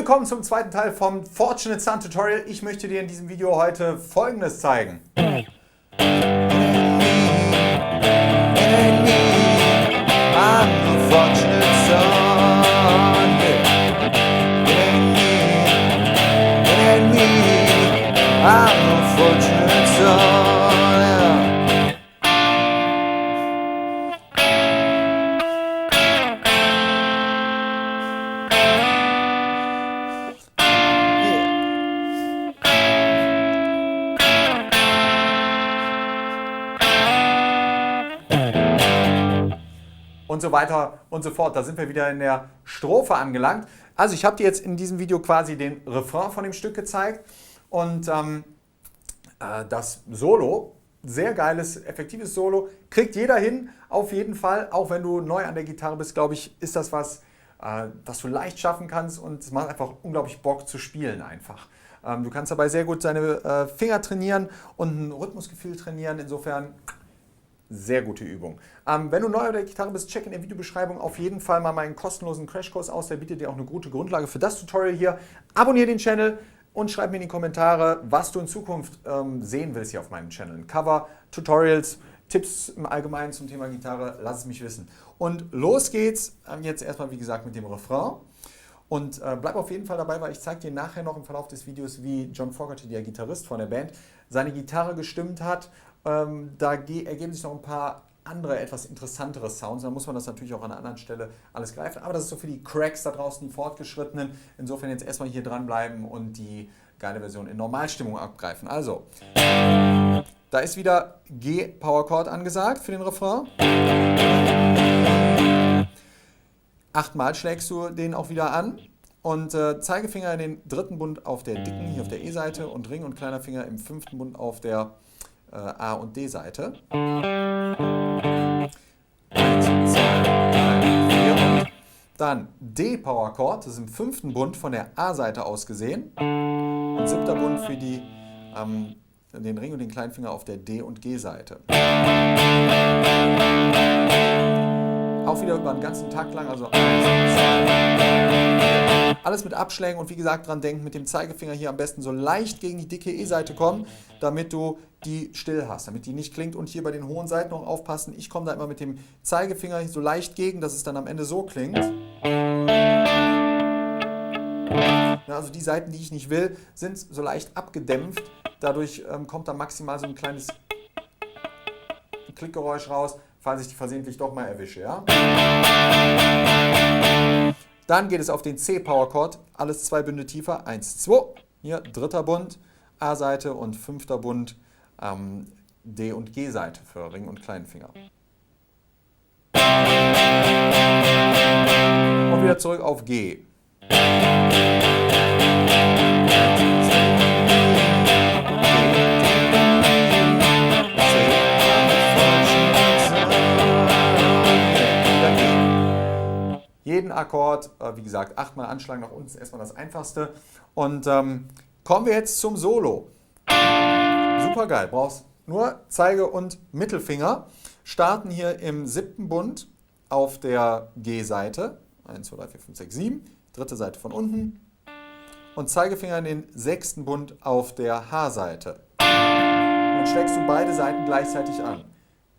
willkommen zum zweiten Teil vom Fortunate Son Tutorial. Ich möchte dir in diesem Video heute Folgendes zeigen. Und so weiter und so fort. Da sind wir wieder in der Strophe angelangt. Also ich habe dir jetzt in diesem Video quasi den Refrain von dem Stück gezeigt und das Solo, sehr geiles, effektives Solo, kriegt jeder hin, auf jeden Fall. Auch wenn du neu an der Gitarre bist, glaube ich, ist das was du leicht schaffen kannst und es macht einfach unglaublich Bock zu spielen einfach. Du kannst dabei sehr gut deine Finger trainieren und ein Rhythmusgefühl trainieren, insofern sehr gute Übung. Wenn du neu an der Gitarre bist, check in der Videobeschreibung auf jeden Fall mal meinen kostenlosen Crashkurs aus. Der bietet dir auch eine gute Grundlage für das Tutorial hier. Abonniere den Channel und schreib mir in die Kommentare, was du in Zukunft sehen willst hier auf meinem Channel. Cover, Tutorials, Tipps im Allgemeinen zum Thema Gitarre, lass es mich wissen. Und los geht's jetzt erstmal, wie gesagt, mit dem Refrain. Und bleib auf jeden Fall dabei, weil ich zeige dir nachher noch im Verlauf des Videos, wie John Fogerty, der Gitarrist von der Band, seine Gitarre gestimmt hat. Da ergeben sich noch ein paar andere, etwas interessantere Sounds. Da muss man das natürlich auch an einer anderen Stelle alles greifen. Aber das ist so für die Cracks da draußen, die Fortgeschrittenen. Insofern jetzt erstmal hier dranbleiben und die geile Version in Normalstimmung abgreifen. Also, da ist wieder G-Power Chord angesagt für den Refrain. 8-mal schlägst du den auch wieder an. Und Zeigefinger in den dritten Bund auf der dicken, hier auf der E-Seite und Ring und kleiner Finger im fünften Bund auf der A- und D-Seite. 1, 2, 3, 4 und dann D-Power Chord, das ist im fünften Bund von der A-Seite aus gesehen. Und siebter Bund für den Ring und den kleinen Finger auf der D- und G-Seite. Auch wieder über den ganzen Takt lang, also 1, 2, alles mit Abschlägen und wie gesagt dran denken, mit dem Zeigefinger hier am besten so leicht gegen die dicke E-Seite kommen, damit du die still hast, damit die nicht klingt und hier bei den hohen Seiten noch aufpassen. Ich komme da immer mit dem Zeigefinger so leicht gegen, dass es dann am Ende so klingt. Also die Seiten, die ich nicht will, sind so leicht abgedämpft. Dadurch kommt da maximal so ein kleines Klickgeräusch raus, falls ich die versehentlich doch mal erwische. Ja? Dann geht es auf den C-Power Chord, alles 2 Bünde tiefer, 1, 2, hier dritter Bund, A-Seite und fünfter Bund D- und G-Seite für Ring und kleinen Finger. Und wieder zurück auf G. Jeden Akkord, wie gesagt, 8-mal anschlagen nach unten ist erstmal das Einfachste. Und kommen wir jetzt zum Solo. Super geil, brauchst nur Zeige- und Mittelfinger. Starten hier im siebten Bund auf der G-Seite. 1, 2, 3, 4, 5, 6, 7. Dritte Seite von unten. Und Zeigefinger in den sechsten Bund auf der H-Seite. Dann schlägst du beide Seiten gleichzeitig an.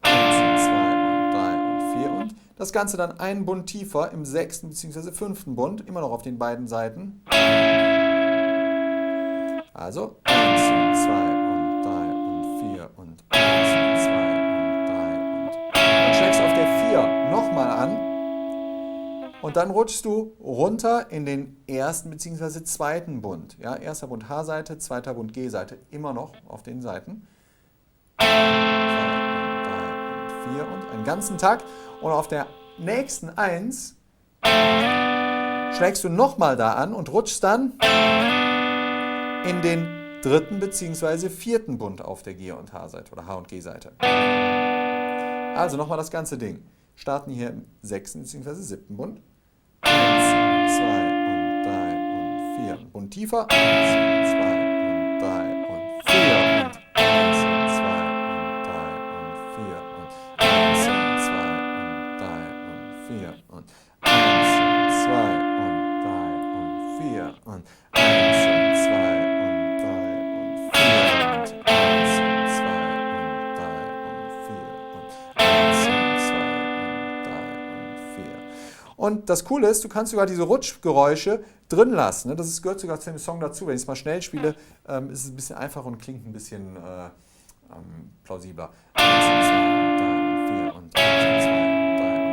1, 2 und 3 und 4 und das Ganze dann einen Bund tiefer im sechsten bzw. fünften Bund, immer noch auf den beiden Seiten. Also 1 und 2 und 3 und 4 und 1 und 2 und 3 und dann schlägst du auf der 4 nochmal an und dann rutschst du runter in den ersten bzw. zweiten Bund. Ja, erster Bund H-Seite, zweiter Bund G-Seite, immer noch auf den Seiten. 2 und 3 und 4 und einen ganzen Takt. Und auf der nächsten 1 schlägst du nochmal da an und rutschst dann in den dritten bzw. vierten Bund auf der G- und H-Seite oder H- und G-Seite. Also nochmal das ganze Ding. Starten hier im sechsten bzw. siebten Bund. 1, 2 und 3 und 4. Bund tiefer. 1, 2 und 3 und 4 und 1 und 2 und 3 und 4 und 1 und 2 und 3 und 4 und 1 und 2 und 3 und 4 und 1 und 2 und 3 und 4 und 1 und 2 und 3 und 4 und 1 und 2 und 3 und 4. Und das Coole ist, du kannst sogar diese Rutschgeräusche drin lassen. Das gehört sogar zu dem Song dazu. Wenn ich es mal schnell spiele, ist es ein bisschen einfacher und klingt ein bisschen plausibler. 1 und 2 und 3 und 4 und 1 und 2 und 3 und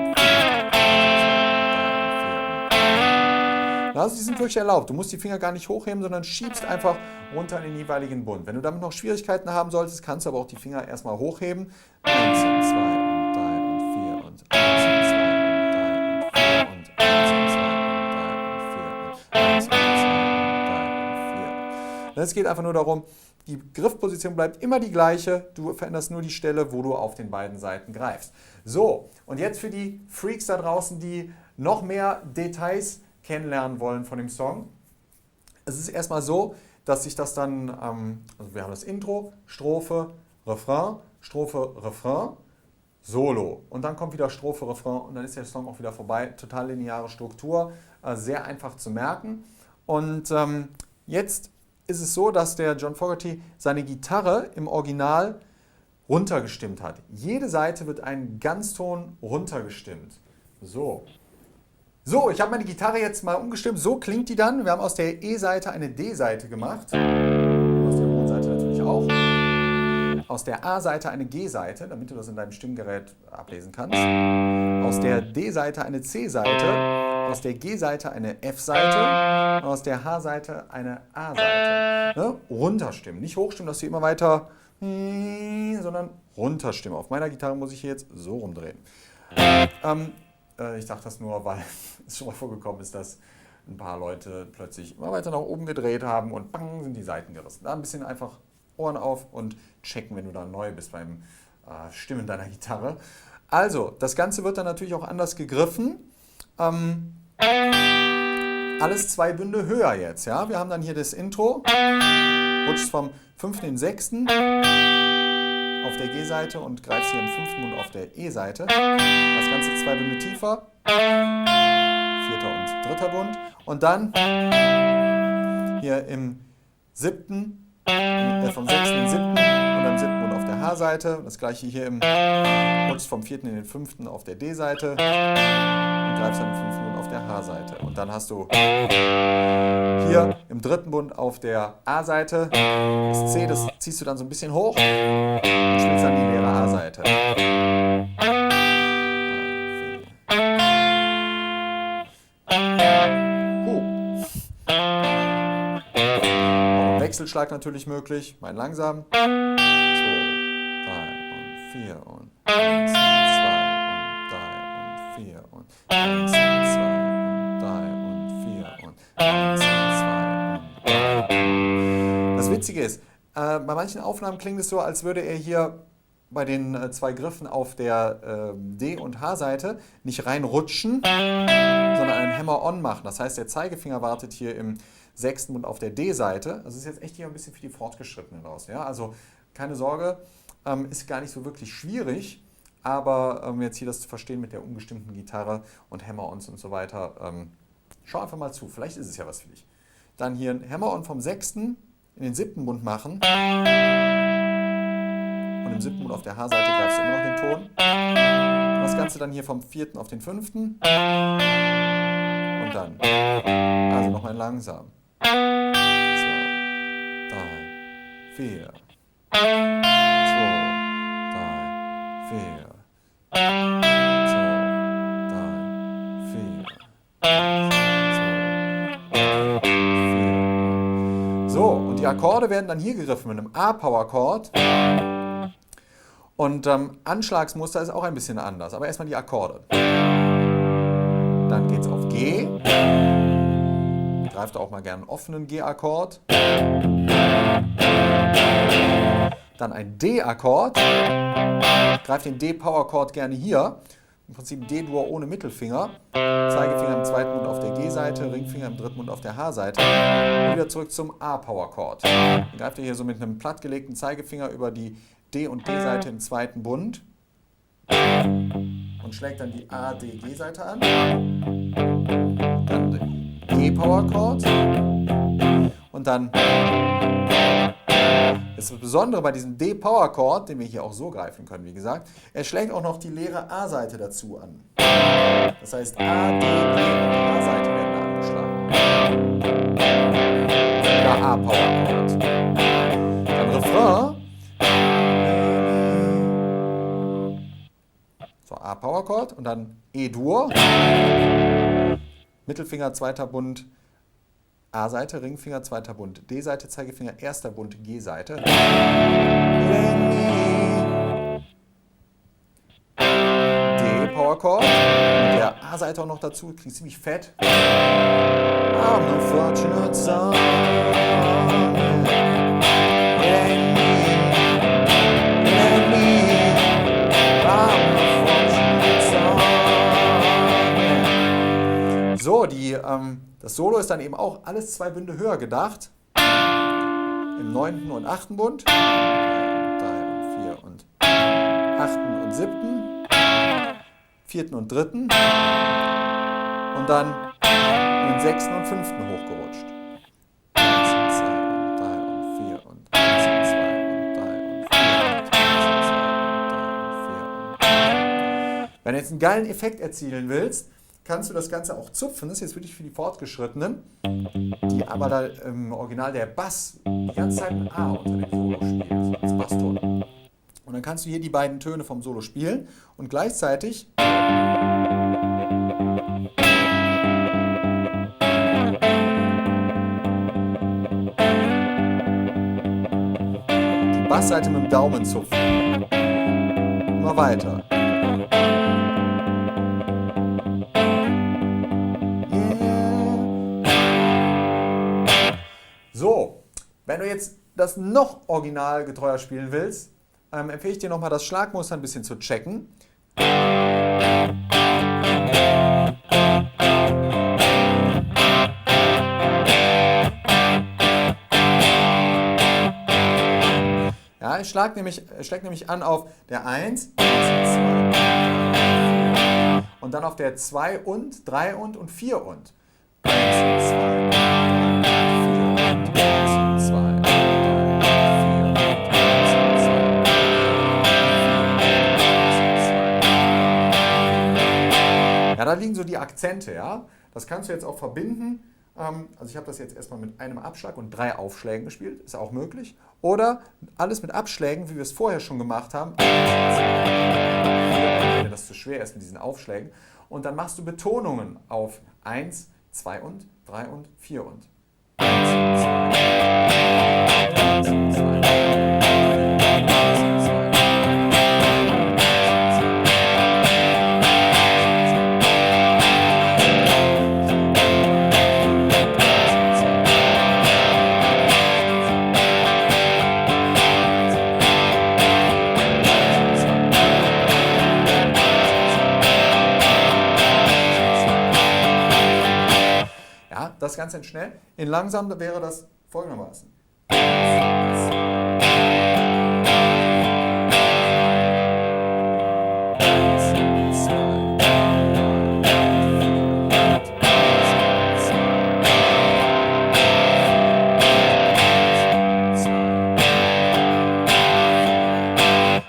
4. Also die sind wirklich erlaubt. Du musst die Finger gar nicht hochheben, sondern schiebst einfach runter in den jeweiligen Bund. Wenn du damit noch Schwierigkeiten haben solltest, kannst du aber auch die Finger erstmal hochheben. 1 und 2 und 3 und 4 und 1 und 2 und 3 und 4 und 1 und 2 und 3 und 4 und 1 und 2 und 3 und 4. Es geht einfach nur darum, die Griffposition bleibt immer die gleiche, du veränderst nur die Stelle, wo du auf den beiden Seiten greifst. So, und jetzt für die Freaks da draußen, die noch mehr Details kennenlernen wollen von dem Song. Es ist erstmal so, dass sich das dann, also wir haben das Intro, Strophe, Refrain, Solo. Und dann kommt wieder Strophe, Refrain und dann ist der Song auch wieder vorbei. Total lineare Struktur, sehr einfach zu merken. Und jetzt ist es so, dass der John Fogerty seine Gitarre im Original runtergestimmt hat. Jede Seite wird einen Ganzton runtergestimmt. So, ich habe meine Gitarre jetzt mal umgestimmt. So klingt die dann. Wir haben aus der E-Seite eine D-Seite gemacht. Aus der O-Seite natürlich auch. Aus der A-Seite eine G-Seite, damit du das in deinem Stimmgerät ablesen kannst. Aus der D-Seite eine C-Seite. Aus der G-Seite eine F-Seite und aus der H-Seite eine A-Seite. Ne? Runterstimmen, nicht hochstimmen, dass du immer weiter, sondern runterstimmen. Auf meiner Gitarre muss ich hier jetzt so rumdrehen. Ich dachte das nur, weil es schon mal vorgekommen ist, dass ein paar Leute plötzlich immer weiter nach oben gedreht haben und bang, sind die Seiten gerissen. Da ein bisschen einfach Ohren auf und checken, wenn du da neu bist beim Stimmen deiner Gitarre. Also, das Ganze wird dann natürlich auch anders gegriffen. Alles 2 Bünde höher jetzt. Ja? Wir haben dann hier das Intro, rutscht vom 5. in den 6. auf der G-Seite und greifst hier im 5. Bund auf der E-Seite. Das Ganze 2 Bünde tiefer, 4. und 3. Bund. Und dann hier im 7., vom 6. in den 7. und am 7. Bund auf der H-Seite. Das gleiche hier im rutscht vom 4. in den 5. auf der D-Seite und greifst dann im 5. Bund auf der H-Seite. Und dann hast du hier im 3. Bund auf der A-Seite das C, das ziehst du dann so ein bisschen hoch und spielst dann die leere A-Seite. Wechselschlag natürlich möglich, mein langsam. 2, 3 und 4 und 1 und 2 und 3 und 4 und 1 und 2 und 3 und 4 und 1 und 2 und 3. Das Witzige ist, bei manchen Aufnahmen klingt es so, als würde er hier bei den 2 Griffen auf der D- und H-Seite nicht reinrutschen, sondern einen Hammer-On machen. Das heißt, der Zeigefinger wartet hier im 6. Bund auf der D-Seite. Das ist jetzt echt hier ein bisschen für die Fortgeschrittenen raus. Ja? Also keine Sorge, ist gar nicht so wirklich schwierig, aber jetzt hier das zu verstehen mit der ungestimmten Gitarre und Hammer-Ons und so weiter, schau einfach mal zu, vielleicht ist es ja was für dich. Dann hier ein Hammer-On vom 6. in den 7. Bund machen und im 7. Bund auf der H-Seite greifst du immer noch den Ton. Und das Ganze dann hier vom 4. auf den 5. und dann, also nochmal langsam. 2, 3, 4. 2, 3, 4. 2, 3, 4. So, und die Akkorde werden dann hier gegriffen mit einem A-Power-Chord. Und Anschlagsmuster ist auch ein bisschen anders, aber erstmal die Akkorde. Dann geht es auf G. Greift auch mal gerne einen offenen G-Akkord. Dann ein D-Akkord. Greift den D-Power-Chord gerne hier. Im Prinzip D-Dur ohne Mittelfinger. Zeigefinger im 2. Bund auf der G-Seite, Ringfinger im 3. Bund auf der H-Seite. Und wieder zurück zum A-Power-Chord. Dann greift ihr hier so mit einem plattgelegten Zeigefinger über die D- und D-Seite im 2. Bund. Und schlägt dann die A-D-G-Seite an. Dann den G-Power-Chord. und dann. Das Besondere bei diesem D-Power-Chord, den wir hier auch so greifen können, wie gesagt, er schlägt auch noch die leere A-Seite dazu an. Das heißt, A, D, G und A-Seite werden da angeschlagen. Oder A-Power-Chord. Dann Refrain. So, A-Power-Chord und dann E-Dur. Mittelfinger, zweiter Bund, A-Seite, Ringfinger, zweiter Bund, D-Seite, Zeigefinger, erster Bund, G-Seite. D-Power-Chord. Mit der A-Seite auch noch dazu, klingt ziemlich fett. I'm no fortunate son. So, das Solo ist dann eben auch alles 2 Bünde höher gedacht. Im 9. und 8. Bund. 3 und 4 und 8. und 7. 4. und 3. Und dann in den 6. und 5. hochgerutscht. 1 und 2 und 3 und 4 und 1 und 2 und 3 und 4 und 1 und 2 und 3 und 4 und. Wenn du jetzt einen geilen Effekt erzielen willst, kannst du das Ganze auch zupfen. Das ist jetzt wirklich für die Fortgeschrittenen, die aber da im Original der Bass die ganze Zeit ein A unter dem Solo spielt, als Basston. Und dann kannst du hier die beiden Töne vom Solo spielen und gleichzeitig die Bassseite mit dem Daumen zupfen. Immer weiter. So, wenn du jetzt das noch originalgetreuer spielen willst, empfehle ich dir nochmal das Schlagmuster ein bisschen zu checken. Ja, ich schlägt nämlich an auf der 1, 2, und dann auf der 2 und, 3 und 4 und. 1, 2, ja, da liegen so die Akzente, ja. Das kannst du jetzt auch verbinden. Also ich habe das jetzt erstmal mit einem Abschlag und 3 Aufschlägen gespielt, ist auch möglich. Oder alles mit Abschlägen, wie wir es vorher schon gemacht haben. Wenn das zu schwer ist mit diesen Aufschlägen. Und dann machst du Betonungen auf 1, 2 und 3 und 4 und. 1, 2, 1, 2, 4, 1, 2. Das ganz schnell. In langsam wäre das folgendermaßen.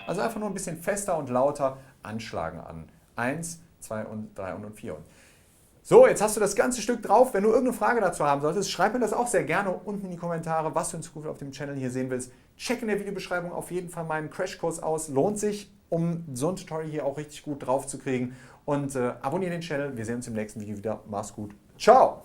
Also einfach nur ein bisschen fester und lauter anschlagen an 1, 2 und 3 und 4 und. So, jetzt hast du das ganze Stück drauf. Wenn du irgendeine Frage dazu haben solltest, schreib mir das auch sehr gerne unten in die Kommentare, was du in Zukunft auf dem Channel hier sehen willst. Check in der Videobeschreibung auf jeden Fall meinen Crashkurs aus. Lohnt sich, um so ein Tutorial hier auch richtig gut drauf zu kriegen. Und abonniere den Channel. Wir sehen uns im nächsten Video wieder. Mach's gut. Ciao!